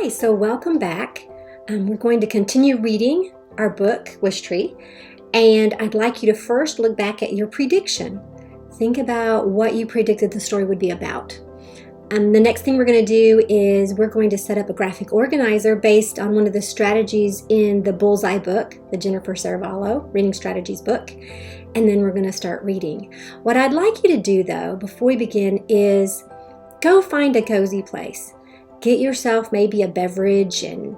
Hi, so welcome back. We're going to continue reading our book, Wish Tree, and I'd like you to first look back at your prediction. Think about what you predicted the story would be about. The next thing we're going to do is we're going to set up a graphic organizer based on one of the strategies in the Bullseye book, the Jennifer Saravallo Reading Strategies book, and then we're going to start reading. What I'd like you to do, though, before we begin is go find a cozy place. Get yourself maybe a beverage and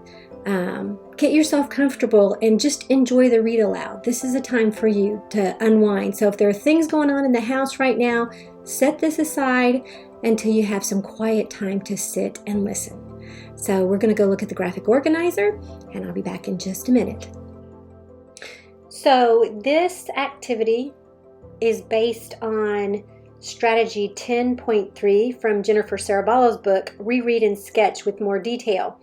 get yourself comfortable and just enjoy the read aloud. This is a time for you to unwind. So if there are things going on in the house right now, set this aside until you have some quiet time to sit and listen. So we're going to go look at the graphic organizer, and I'll be back in just a minute. So this activity is based on Strategy 10.3 from Jennifer Saravallo's book, Reread and Sketch with More Detail.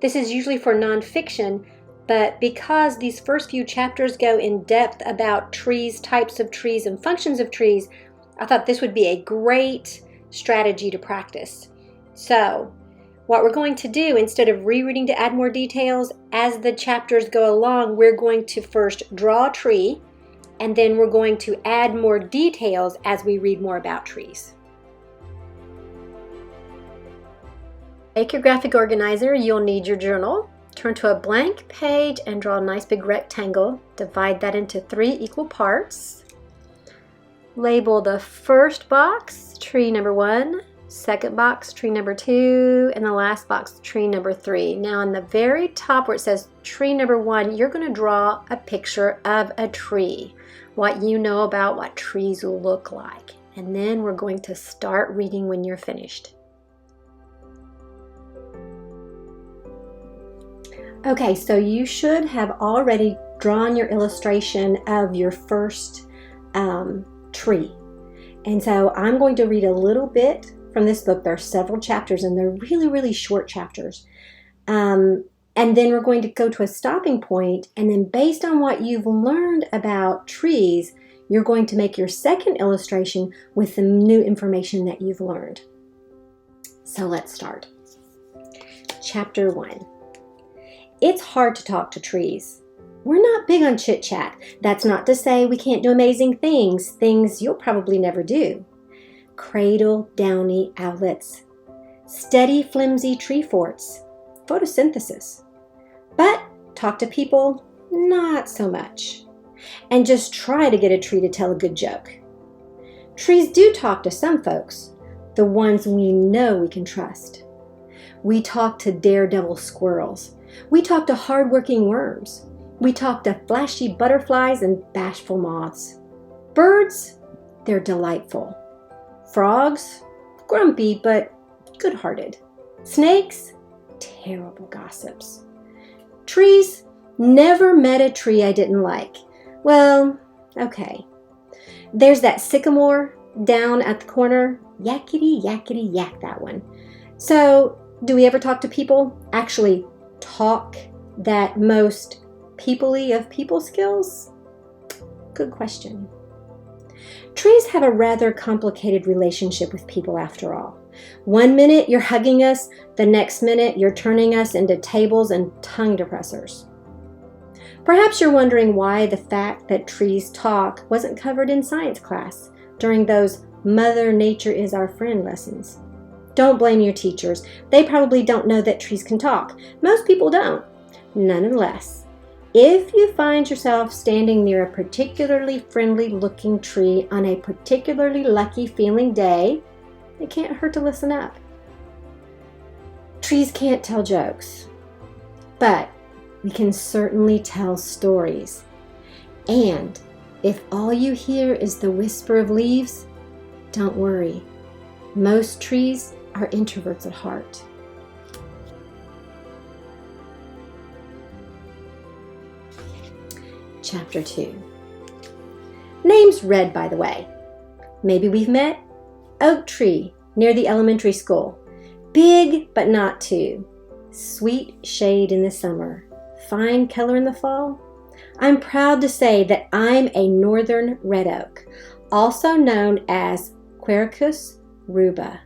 This is usually for nonfiction, but because these first few chapters go in depth about trees, types of trees, and functions of trees, I thought this would be a great strategy to practice. So what we're going to do, instead of rereading to add more details, as the chapters go along, we're going to first draw a tree, and then we're going to add more details as we read more about trees. Take your graphic organizer, you'll need your journal. Turn to a blank page and draw a nice big rectangle. Divide that into 3 equal parts. Label the first box, tree number 1, second box, tree number 2, and the last box, tree number 3. Now on the very top where it says tree number 1, you're going to draw a picture of a tree, what you know about what trees will look like. And then we're going to start reading when you're finished. Okay, so you should have already drawn your illustration of your first tree. And so I'm going to read a little bit from this book. There are several chapters, and they're really, really short chapters. And then we're going to go to a stopping point, and then based on what you've learned about trees, you're going to make your second illustration with the new information that you've learned. So let's start. Chapter 1. It's hard to talk to trees. We're not big on chit-chat. That's not to say we can't do amazing things you'll probably never do. Cradle downy owlets, steady flimsy tree forts, photosynthesis. But talk to people, not so much. And just try to get a tree to tell a good joke. Trees do talk to some folks, the ones we know we can trust. We talk to daredevil squirrels. We talk to hardworking worms. We talk to flashy butterflies and bashful moths. Birds, they're delightful. Frogs, grumpy but good-hearted. Snakes, terrible gossips. Trees, never met a tree I didn't like. Well, okay. There's that sycamore down at the corner. Yakety, yakety, yak, that one. So, do we ever talk to people? Actually, talk that most people-y of people skills? Good question. Trees have a rather complicated relationship with people after all. One minute you're hugging us, the next minute you're turning us into tables and tongue depressors. Perhaps you're wondering why the fact that trees talk wasn't covered in science class during those Mother Nature is our friend lessons. Don't blame your teachers. They probably don't know that trees can talk. Most people don't. Nonetheless, if you find yourself standing near a particularly friendly-looking tree on a particularly lucky-feeling day, it can't hurt to listen up. Trees can't tell jokes, but we can certainly tell stories. And if all you hear is the whisper of leaves, don't worry. Most trees are introverts at heart. Chapter 2. Names read, by the way. Maybe we've met. Oak tree near the elementary school. Big but not too. Sweet shade in the summer. Fine color in the fall. I'm proud to say that I'm a northern red oak, also known as Quercus ruba.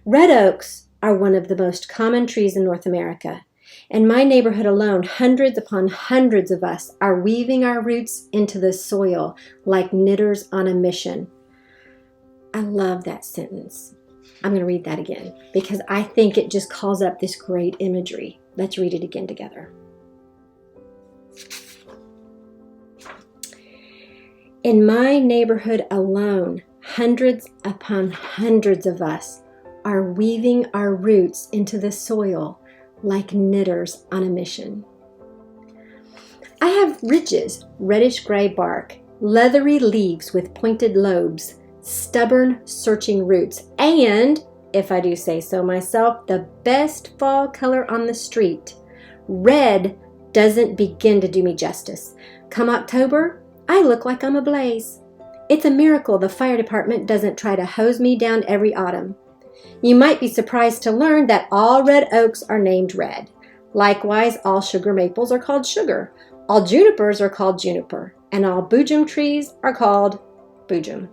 Red oaks are one of the most common trees in North America. In my neighborhood alone, hundreds upon hundreds of us are weaving our roots into the soil like knitters on a mission. I love that sentence. I'm going to read that again because I think it just calls up this great imagery. Let's read it again together. In my neighborhood alone, hundreds upon hundreds of us are weaving our roots into the soil like knitters on a mission. I have ridges, reddish-gray bark, leathery leaves with pointed lobes, stubborn, searching roots, and, if I do say so myself, the best fall color on the street. Red doesn't begin to do me justice. Come October, I look like I'm ablaze. It's a miracle the fire department doesn't try to hose me down every autumn. You might be surprised to learn that all red oaks are named red. Likewise, all sugar maples are called sugar, all junipers are called juniper, and all boojum trees are called boojum.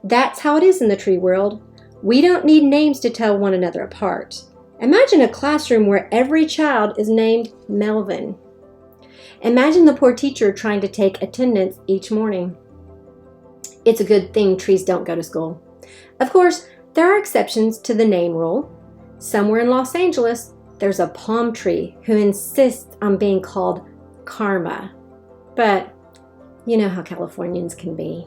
That's how it is in the tree world. We don't need names to tell one another apart. Imagine a classroom where every child is named Melvin. Imagine the poor teacher trying to take attendance each morning. It's a good thing trees don't go to school. Of course, there are exceptions to the name rule. Somewhere in Los Angeles, there's a palm tree who insists on being called Karma. But you know how Californians can be.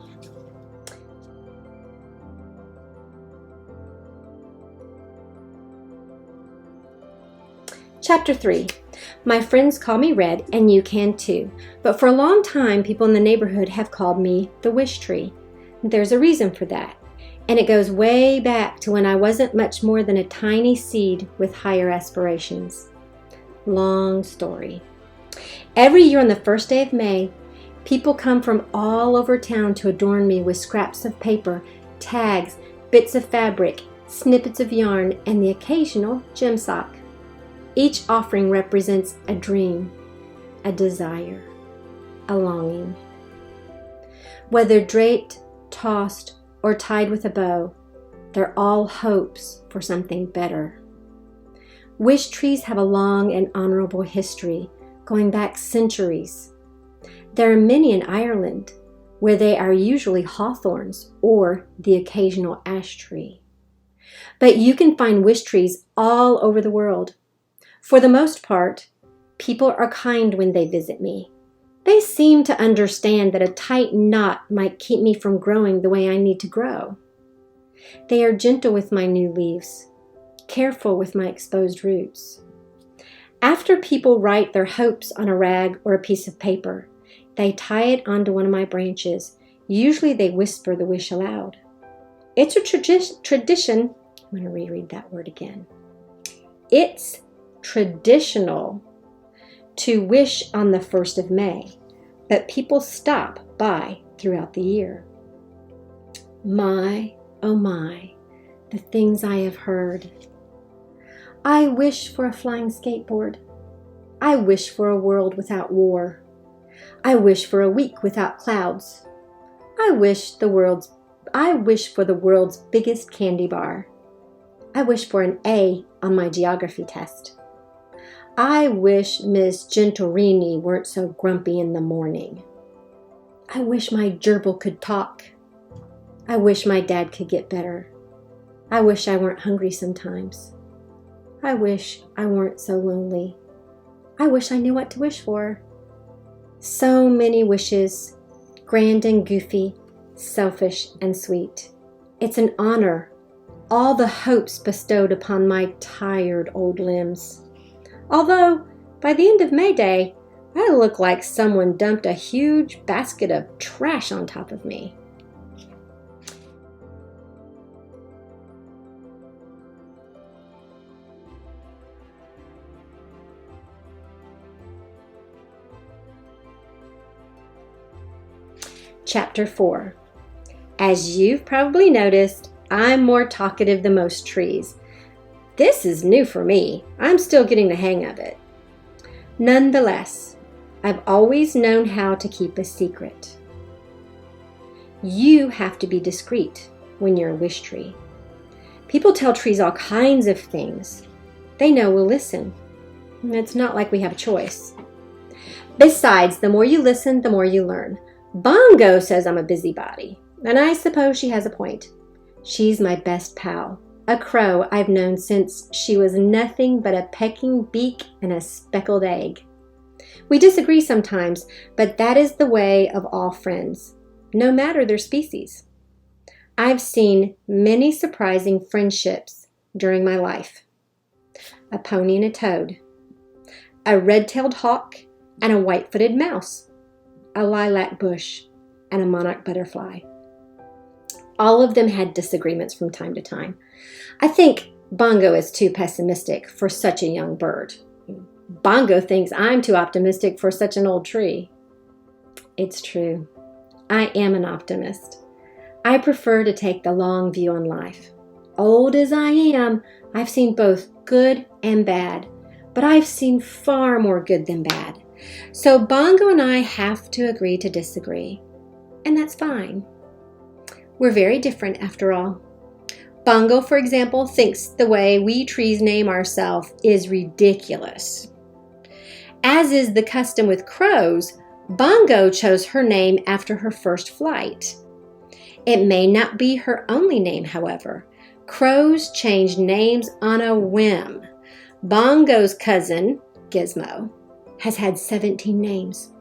Chapter 3. My friends call me Red, and you can too. But for a long time, people in the neighborhood have called me the Wish Tree. There's a reason for that. And it goes way back to when I wasn't much more than a tiny seed with higher aspirations. Long story. Every year on the first day of May, people come from all over town to adorn me with scraps of paper, tags, bits of fabric, snippets of yarn, and the occasional gem sock. Each offering represents a dream, a desire, a longing. Whether draped, tossed, or tied with a bow, they're all hopes for something better. Wish trees have a long and honorable history, going back centuries. There are many in Ireland, where they are usually hawthorns or the occasional ash tree. But you can find wish trees all over the world. For the most part, people are kind when they visit me. They seem to understand that a tight knot might keep me from growing the way I need to grow. They are gentle with my new leaves, careful with my exposed roots. After people write their hopes on a rag or a piece of paper, they tie it onto one of my branches. Usually they whisper the wish aloud. It's a tradition. I'm going to reread that word again. It's traditional to wish on the 1st of May, but people stop by throughout the year. My, oh my, the things I have heard. I wish for a flying skateboard. I wish for a world without war. I wish for a week without clouds. I wish for the world's biggest candy bar. I wish for an A on my geography test. I wish Miss Gentilini weren't so grumpy in the morning. I wish my gerbil could talk. I wish my dad could get better. I wish I weren't hungry sometimes. I wish I weren't so lonely. I wish I knew what to wish for. So many wishes, grand and goofy, selfish and sweet. It's an honor, all the hopes bestowed upon my tired old limbs. Although, by the end of May Day, I look like someone dumped a huge basket of trash on top of me. Chapter 4. As you've probably noticed, I'm more talkative than most trees. This is new for me. I'm still getting the hang of it. Nonetheless, I've always known how to keep a secret. You have to be discreet when you're a wish tree. People tell trees all kinds of things. They know we'll listen. It's not like we have a choice. Besides, the more you listen, the more you learn. Bongo says I'm a busybody, and I suppose she has a point. She's my best pal, a crow I've known since she was nothing but a pecking beak and a speckled egg. We disagree sometimes, but that is the way of all friends, no matter their species. I've seen many surprising friendships during my life. A pony and a toad, a red-tailed hawk and a white-footed mouse, a lilac bush and a monarch butterfly. All of them had disagreements from time to time. I think Bongo is too pessimistic for such a young bird. Bongo thinks I'm too optimistic for such an old tree. It's true. I am an optimist. I prefer to take the long view on life. Old as I am, I've seen both good and bad, but I've seen far more good than bad. So Bongo and I have to agree to disagree, and that's fine. We're very different after all. Bongo, for example, thinks the way we trees name ourselves is ridiculous. As is the custom with crows, Bongo chose her name after her first flight. It may not be her only name, however. Crows change names on a whim. Bongo's cousin, Gizmo, has had 17 names.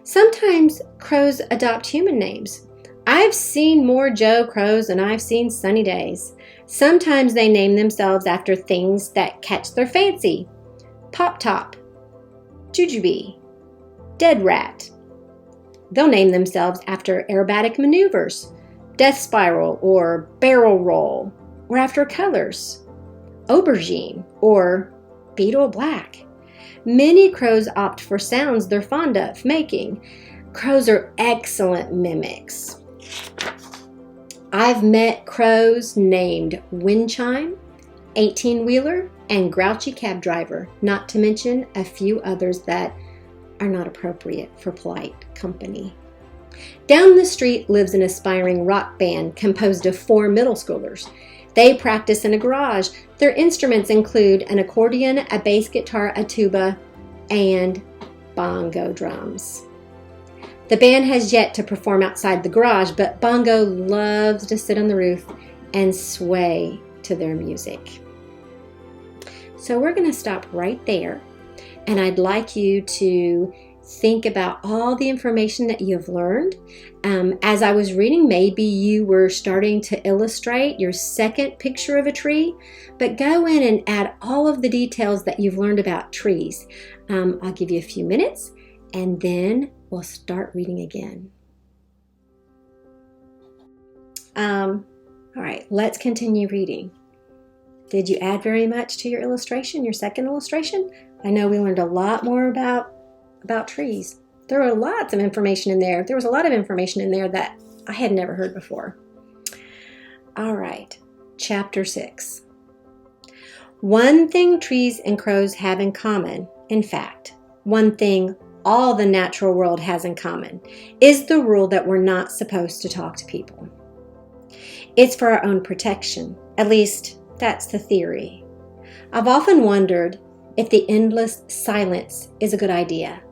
Sometimes crows adopt human names. I've seen more Joe crows than I've seen sunny days. Sometimes they name themselves after things that catch their fancy. Pop-top, jujube, dead rat. They'll name themselves after aerobatic maneuvers, death spiral or barrel roll, or after colors, aubergine or beetle black. Many crows opt for sounds they're fond of making. Crows are excellent mimics. I've met crows named wind chime, 18-wheeler, and grouchy cab driver, not to mention a few others that are not appropriate for polite company. Down the street lives an aspiring rock band composed of 4 middle schoolers. They practice in a garage. Their instruments include an accordion, a bass guitar, a tuba, and bongo drums. The band has yet to perform outside the garage, but Bongo loves to sit on the roof and sway to their music. So we're going to stop right there, and I'd like you to think about all the information that you've learned. As I was reading, maybe you were starting to illustrate your second picture of a tree, but go in and add all of the details that you've learned about trees. I'll give you a few minutes, and then we'll start reading again. All right, let's continue reading. Did you add very much to your illustration, your second illustration? I know we learned a lot more about trees. There were lots of information in there. There was a lot of information in there that I had never heard before. All right, chapter 6. One thing trees and crows have in common, in fact, one thing all the natural world has in common, is the rule that we're not supposed to talk to people. It's for our own protection. At least, that's the theory. I've often wondered if the endless silence is a good idea.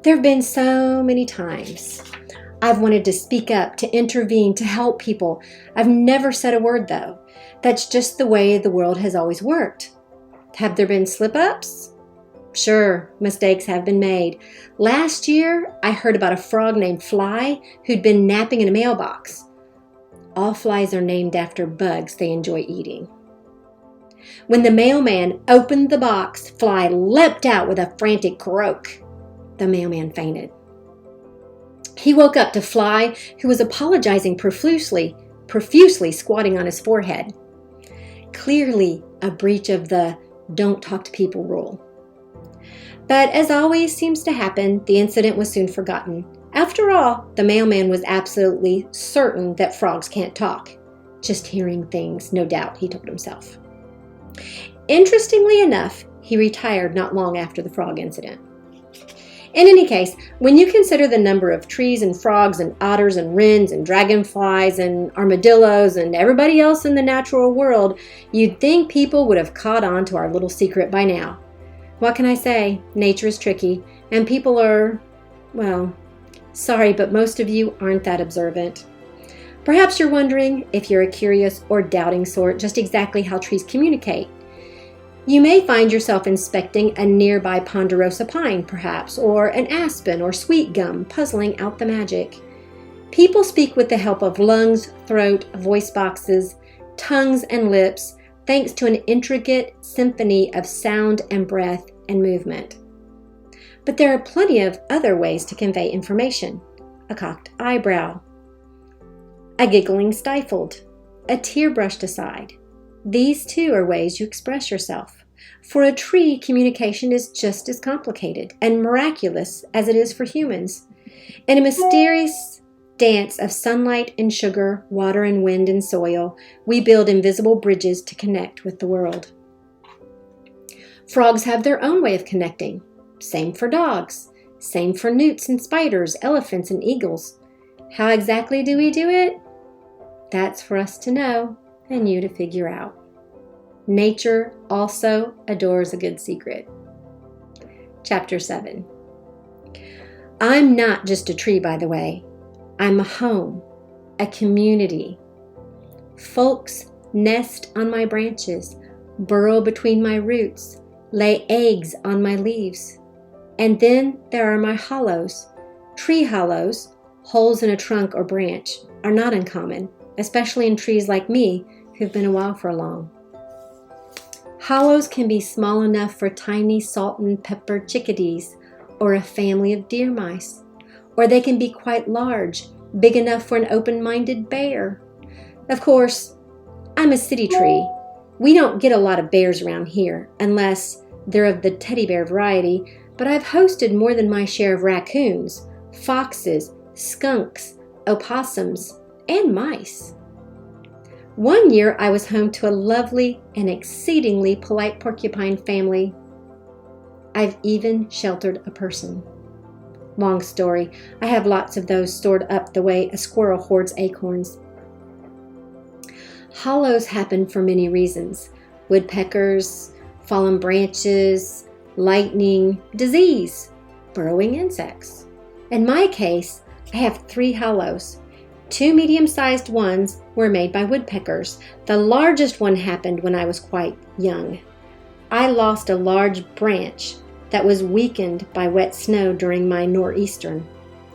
There have been so many times I've wanted to speak up, to intervene, to help people. I've never said a word, though. That's just the way the world has always worked. Have there been slip-ups? Sure, mistakes have been made. Last year, I heard about a frog named Fly who'd been napping in a mailbox. All flies are named after bugs they enjoy eating. When the mailman opened the box, Fly leapt out with a frantic croak. The mailman fainted. He woke up to Fly, who was apologizing profusely squatting on his forehead. Clearly a breach of the don't talk to people rule. But as always seems to happen, the incident was soon forgotten. After all, the mailman was absolutely certain that frogs can't talk. Just hearing things, no doubt, he told himself. Interestingly enough, he retired not long after the frog incident. In any case, when you consider the number of trees and frogs and otters and wrens and dragonflies and armadillos and everybody else in the natural world, you'd think people would have caught on to our little secret by now. What can I say? Nature is tricky, and people are, well, sorry, but most of you aren't that observant. Perhaps you're wondering, if you're a curious or doubting sort, just exactly how trees communicate. You may find yourself inspecting a nearby ponderosa pine, perhaps, or an aspen or sweet gum, puzzling out the magic. People speak with the help of lungs, throat, voice boxes, tongues, and lips, thanks to an intricate symphony of sound and breath and movement. But there are plenty of other ways to convey information. A cocked eyebrow, a giggling stifled, a tear brushed aside. These too are ways you express yourself. For a tree, communication is just as complicated and miraculous as it is for humans. In a mysterious dance of sunlight and sugar, water and wind and soil, we build invisible bridges to connect with the world. Frogs have their own way of connecting. Same for dogs. Same for newts and spiders, elephants and eagles. How exactly do we do it? That's for us to know and you to figure out. Nature also adores a good secret. Chapter 7. I'm not just a tree, by the way. I'm a home, a community. Folks nest on my branches, burrow between my roots, lay eggs on my leaves. And then there are my hollows. Tree hollows, holes in a trunk or branch, are not uncommon, especially in trees like me who've been a while for long. Hollows can be small enough for tiny salt and pepper chickadees or a family of deer mice, or they can be quite large, big enough for an open-minded bear. Of course, I'm a city tree. We don't get a lot of bears around here, unless they're of the teddy bear variety, but I've hosted more than my share of raccoons, foxes, skunks, opossums, and mice. One year I was home to a lovely and exceedingly polite porcupine family. I've even sheltered a person. Long story. I have lots of those stored up the way a squirrel hoards acorns. Hollows happen for many reasons. Woodpeckers, fallen branches, lightning, disease, burrowing insects. In my case, I have 3 hollows. 2 medium-sized ones were made by woodpeckers. The largest one happened when I was quite young. I lost a large branch that was weakened by wet snow during my nor'eastern.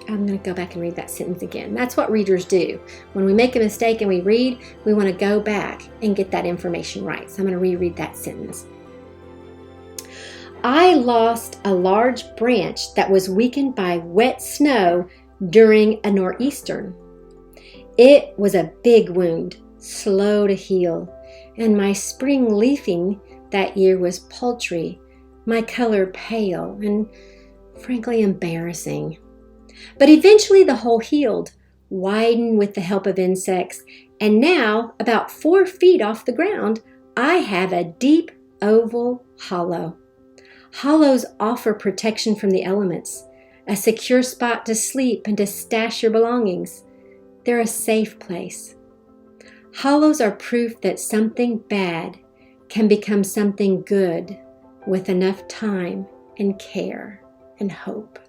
I'm going to go back and read that sentence again. That's what readers do. When we make a mistake and we read, we want to go back and get that information right. So I'm going to reread that sentence. I lost a large branch that was weakened by wet snow during a nor'eastern. It was a big wound, slow to heal, and my spring leafing that year was paltry, my color pale, and frankly embarrassing. But eventually the hole healed, widened with the help of insects, and now, about 4 feet off the ground, I have a deep oval hollow. Hollows offer protection from the elements, a secure spot to sleep and to stash your belongings. They're a safe place. Hollows are proof that something bad can become something good with enough time and care and hope.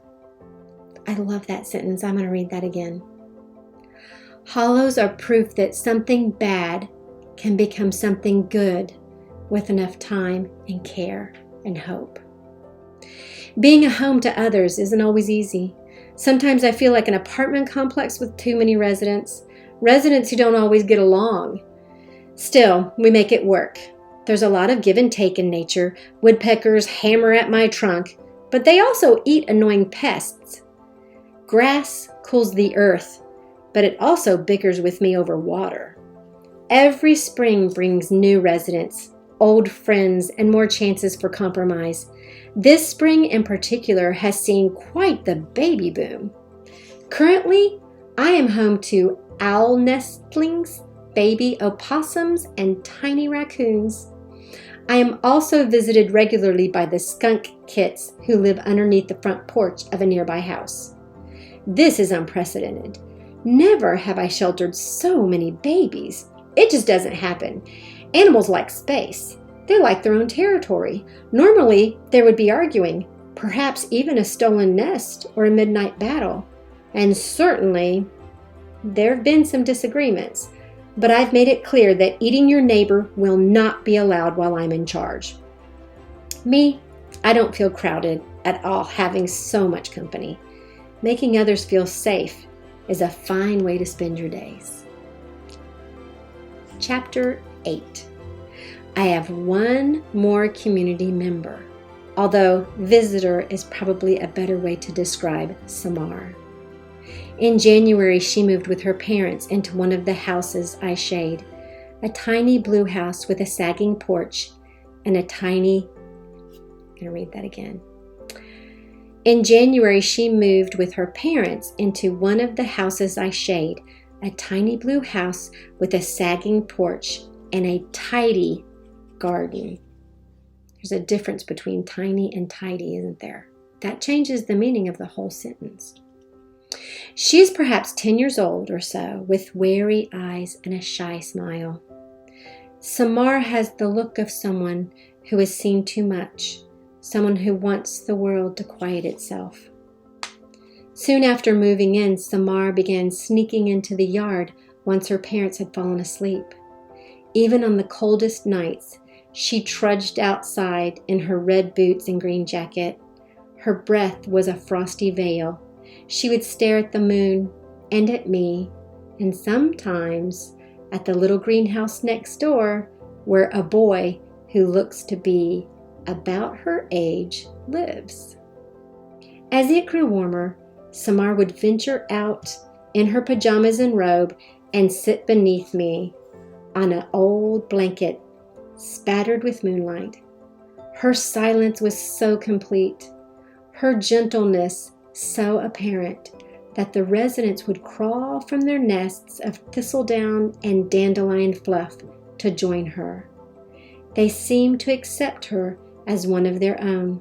I love that sentence. I'm going to read that again. Hollows are proof that something bad can become something good with enough time and care and hope. Being a home to others isn't always easy. Sometimes I feel like an apartment complex with too many residents who don't always get along. Still, we make it work. There's a lot of give and take in nature. Woodpeckers hammer at my trunk, but they also eat annoying pests. Grass cools the earth, but it also bickers with me over water. Every spring brings new residents, old friends, and more chances for compromise. This spring in particular has seen quite the baby boom. Currently, I am home to owl nestlings, baby opossums, and tiny raccoons. I am also visited regularly by the skunk kits who live underneath the front porch of a nearby house. This is unprecedented. Never have I sheltered so many babies. It just doesn't happen. Animals like space. They like their own territory. Normally, there would be arguing, perhaps even a stolen nest or a midnight battle. And certainly, there have been some disagreements. But I've made it clear that eating your neighbor will not be allowed while I'm in charge. Me, I don't feel crowded at all having so much company. Making others feel safe is a fine way to spend your days. Chapter 8. I have one more community member, although visitor is probably a better way to describe Samar. In January, she moved with her parents into one of the houses I shade, a tiny blue house with a sagging porch and a tiny... I'm going to read that again. In January, she moved with her parents into one of the houses I shade, a tiny blue house with a sagging porch and a tidy garden. There's a difference between tiny and tidy, isn't there? That changes the meaning of the whole sentence. She is perhaps 10 years old or so, with wary eyes and a shy smile. Samar has the look of someone who has seen too much, someone who wants the world to quiet itself. Soon after moving in, Samar began sneaking into the yard once her parents had fallen asleep. Even on the coldest nights, she trudged outside in her red boots and green jacket. Her breath was a frosty veil. She would stare at the moon and at me, and sometimes at the little greenhouse next door where a boy who looks to be about her age lives. As it grew warmer, Samar would venture out in her pajamas and robe and sit beneath me on an old blanket spattered with moonlight. Her silence was so complete, her gentleness so apparent, that the residents would crawl from their nests of thistledown and dandelion fluff to join her. They seemed to accept her as one of their own.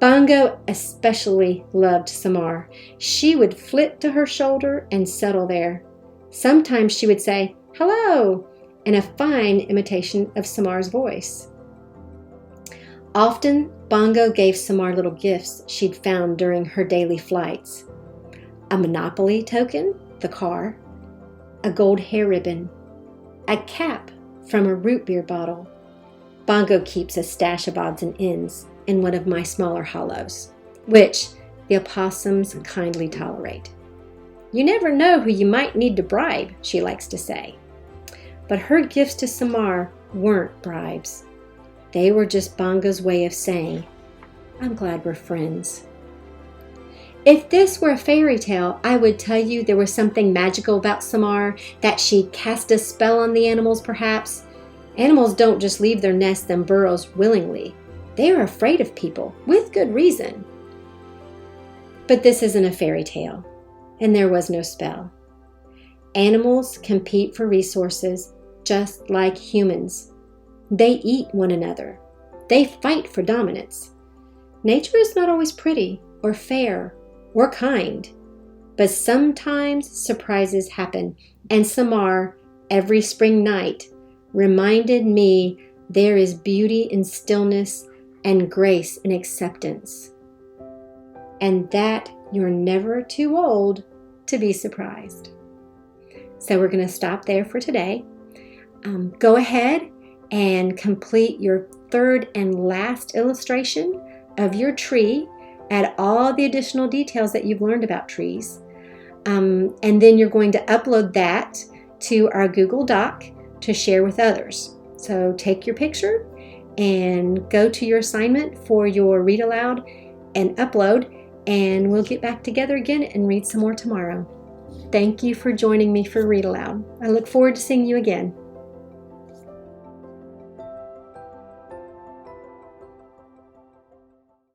Bongo especially loved Samar. She would flit to her shoulder and settle there. Sometimes she would say, "Hello," in a fine imitation of Samar's voice. Often, Bongo gave Samar little gifts she'd found during her daily flights. A Monopoly token, the car, a gold hair ribbon, a cap from a root beer bottle. Bongo keeps a stash of odds and ends in one of my smaller hollows, which the opossums kindly tolerate. You never know who you might need to bribe, she likes to say. But her gifts to Samar weren't bribes. They were just Bongo's way of saying, "I'm glad we're friends." If this were a fairy tale, I would tell you there was something magical about Samar, that she cast a spell on the animals perhaps. Animals don't just leave their nests and burrows willingly. They are afraid of people, with good reason. But this isn't a fairy tale, and there was no spell. Animals compete for resources just like humans. They eat one another. They fight for dominance. Nature is not always pretty or fair or kind, but sometimes surprises happen, and Samar, every spring night, reminded me there is beauty in stillness and grace in acceptance, and that you're never too old to be surprised. So we're going to stop there for today. Go ahead and complete your third and last illustration of your tree. Add all the additional details that you've learned about trees. And then you're going to upload that to our Google Doc to share with others. So take your picture and go to your assignment for your read aloud and upload, and we'll get back together again and read some more tomorrow. Thank you for joining me for Read Aloud. I look forward to seeing you again.